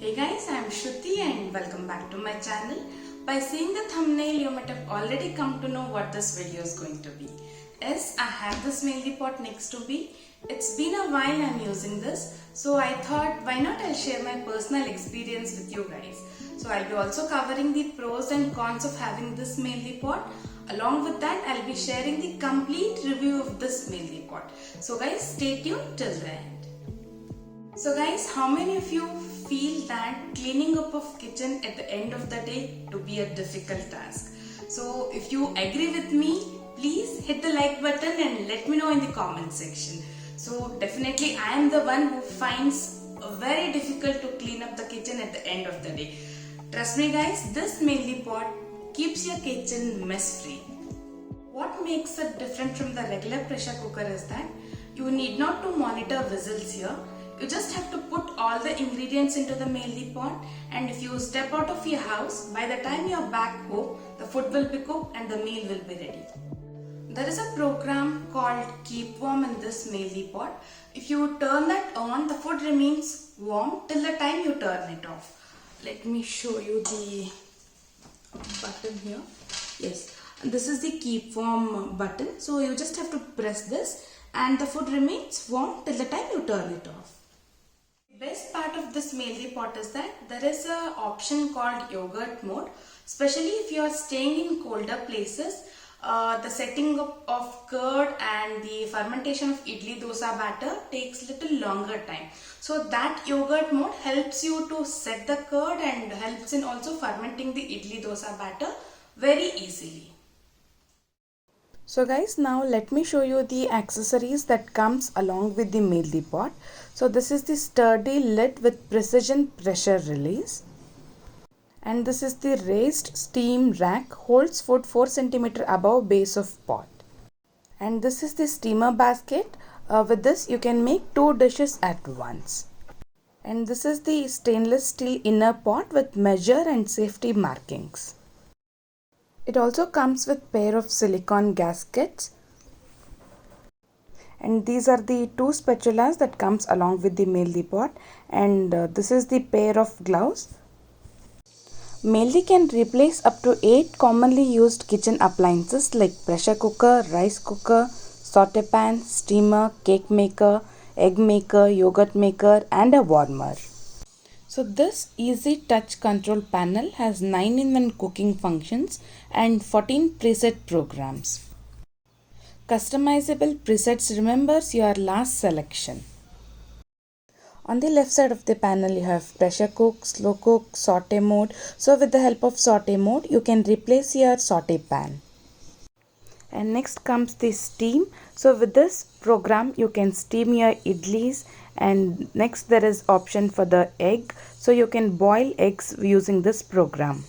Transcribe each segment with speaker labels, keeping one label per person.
Speaker 1: Hey guys, I am Shruti and welcome back to my channel. By seeing the thumbnail, you might have already come to know what this video is going to be. Yes, I have this Mehendi pot next to me. It's been a while I'm using this, so I thought why not I'll share my personal experience with you guys. So I'll be also covering the pros and cons of having this Mehendi pot. Along with that, I'll be sharing the complete review of this Mehendi pot. So guys, stay tuned till the end. So guys, how many of you feel that cleaning up of kitchen at the end of the day to be a difficult task? So if you agree with me, please hit the like button and let me know in the comment section. So definitely I am the one who finds very difficult to clean up the kitchen at the end of the day. Trust me guys, this Mehendi pot keeps your kitchen mess free. What makes it different from the regular pressure cooker is that you need not to monitor whistles here. You just have to put all the ingredients into the Mehendi pot, and if you step out of your house, by the time you are back home, the food will be cooked and the meal will be ready. There is a program called Keep Warm in this Mehendi pot. If you turn that on, the food remains warm till the time you turn it off. Let me show you the button here. Yes, this is the Keep Warm button. So you just have to press this and the food remains warm till the time you turn it off. The best part of this Mehendi pot is that there is an option called yogurt mode. Especially if you are staying in colder places, the setting up of curd and the fermentation of idli dosa batter takes little longer time. So that yogurt mode helps you to set the curd and helps in also fermenting the idli dosa batter very easily. So guys, now let me show you the accessories that comes along with the Mehendi pot. So this is the sturdy lid with precision pressure release. And this is the raised steam rack, holds food 4 cm above base of pot. And this is the steamer basket. With this you can make 2 dishes at once. And this is the stainless steel inner pot with measure and safety markings. It also comes with pair of silicone gaskets. And these are the 2 spatulas that comes along with the Mehendi pot, and this is the pair of gloves. Mehendi can replace up to 8 commonly used kitchen appliances like pressure cooker, rice cooker, saute pan, steamer, cake maker, egg maker, yogurt maker and a warmer. So this easy touch control panel has 9-in-1 cooking functions and 14 preset programs. Customizable presets remembers your last selection. On the left side of the panel you have pressure cook, slow cook, saute mode. So with the help of saute mode you can replace your saute pan. And next comes the steam. So with this program you can steam your idlis, and next there is option for the egg. So you can boil eggs using this program.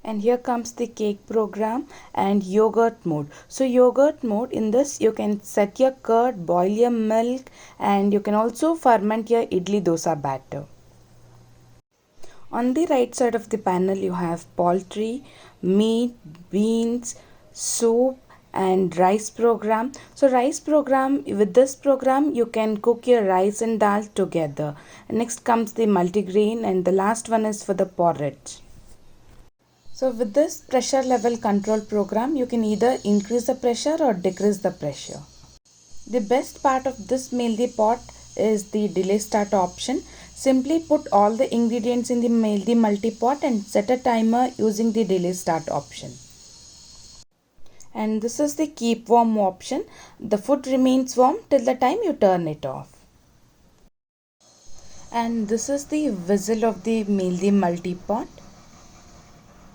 Speaker 1: And here comes the cake program and yogurt mode. So yogurt mode, in this you can set your curd, boil your milk, and you can also ferment your idli dosa batter. On the right side of the panel you have poultry, meat, beans, soup and rice program. So rice program, with this program you can cook your rice and dal together. Next comes the multigrain, and the last one is for the porridge. So with this pressure level control program you can either increase the pressure or decrease the pressure. The best part of this Mehendi pot is the delay start option. Simply put all the ingredients in the Mehendi multi-pot and set a timer using the delay start option. And this is the keep warm option. The food remains warm till the time you turn it off. And this is the whistle of the Mehendi multi-pot.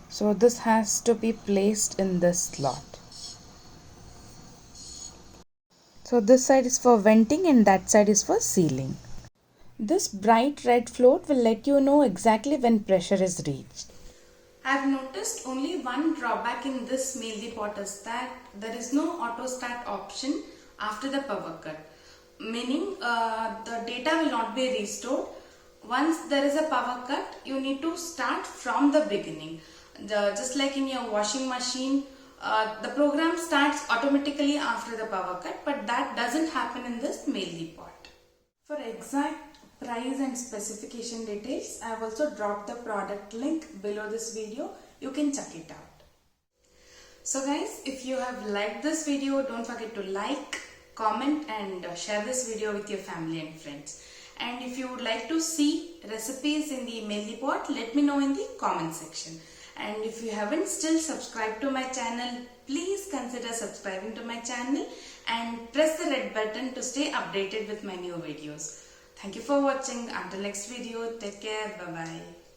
Speaker 1: So this has to be placed in this slot. So this side is for venting and that side is for sealing. This bright red float will let you know exactly when pressure is reached. I have noticed only one drawback in this Mehendi pot is that there is no auto start option after the power cut. Meaning the data will not be restored. Once there is a power cut, you need to start from the beginning. Just like in your washing machine, the program starts automatically after the power cut, but that doesn't happen in this Mehendi pot. For exact price and specification details. I have also dropped the product link below this video. You can check it out. So guys, if you have liked this video, don't forget to like, comment and share this video with your family and friends. And if you would like to see recipes in the Mehndi pot, let me know in the comment section. And if you haven't still subscribed to my channel, please consider subscribing to my channel and press the red button to stay updated with my new videos. Thank you for watching. Until next video, take care. Bye bye.